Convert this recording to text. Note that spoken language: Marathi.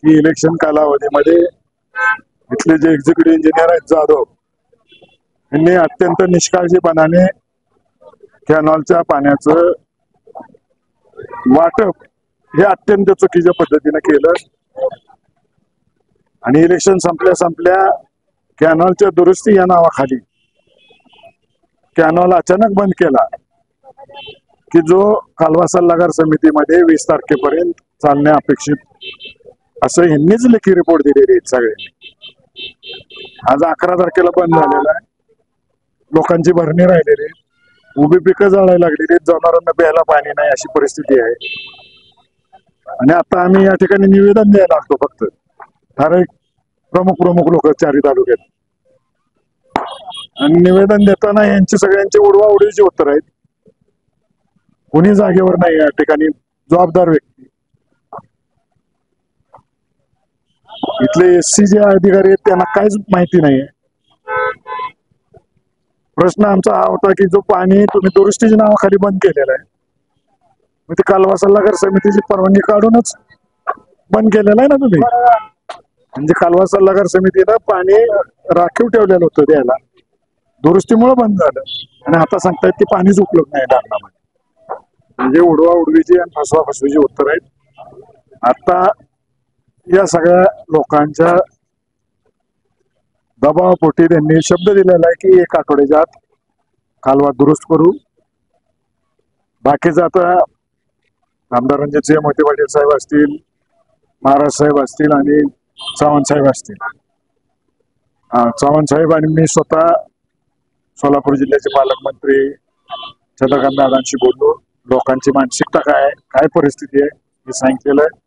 की इलेक्शन कालावधीमध्ये इथले जे एक्झिक्युटिव्ह इंजिनियर आहेत जाधव यांनी अत्यंत निष्काळजीपणाने कॅनॉलच्या पाण्याचं वाटप हे अत्यंत चुकीच्या पद्धतीने केलं आणि इलेक्शन संपल्या संपल्या कॅनॉलच्या दुरुस्ती या नावाखाली कॅनॉल अचानक बंद केला की जो कालवा सल्लागार समितीमध्ये 20 तारखेपर्यंत चालणे अपेक्षित असं ह्यांनीच लेखी रिपोर्ट दिलेले आहेत सगळ्यांनी। आज 11 तारखेला बंद झालेला आहे, लोकांची भरणी राहिलेली, उभी पिकं जळायला लागलेली, जनावरांना प्यायला पाणी नाही अशी परिस्थिती आहे। आणि आता आम्ही या ठिकाणी निवेदन द्यायला लागतो फक्त ठराविक प्रमुख लोक 4 तालुक्यात, आणि निवेदन देताना यांची सगळ्यांची उडवाउडवीची उत्तर आहेत। कोणी जागेवर नाही या ठिकाणी जबाबदार व्यक्ती। इथले SC जे अधिकारी आहेत त्यांना काहीच माहिती नाहीये। प्रश्न आमचा हा होता की जो पाणी तुम्ही दुरुस्तीच्या नावाखाली बंद केलेला आहे, मग ते कालवा सल्लागार समितीची परवानगी काढूनच बंद केलेलं आहे ना तुम्ही। म्हणजे कालवा सल्लागार समितीनं पाणी राखीव ठेवलेलं होतं द्यायला, दुरुस्तीमुळे बंद झालं आणि आता सांगतायत की पाणीच उपलब्ध नाही धरणामध्ये। म्हणजे उडवा उडवीची आणि फसवा फसवीची उत्तर आहेत। आता या सगळ्या लोकांच्या दबावापोटी त्यांनी शब्द दिलेला आहे की 1 आठवड्याच्या आत कालवा दुरुस्त करू। बाकीचं आता आमदार रणजित मोहिते पाटील साहेब असतील, महाराज साहेब असतील आणि चव्हाण साहेब असतील, चव्हाण साहेब आणि मी स्वतः सोलापूर जिल्ह्याचे पालकमंत्री चंद्रकांत दादांशी बोललो। लोकांची मानसिकता काय परिस्थिती आहे हे सांगितलेलं आहे।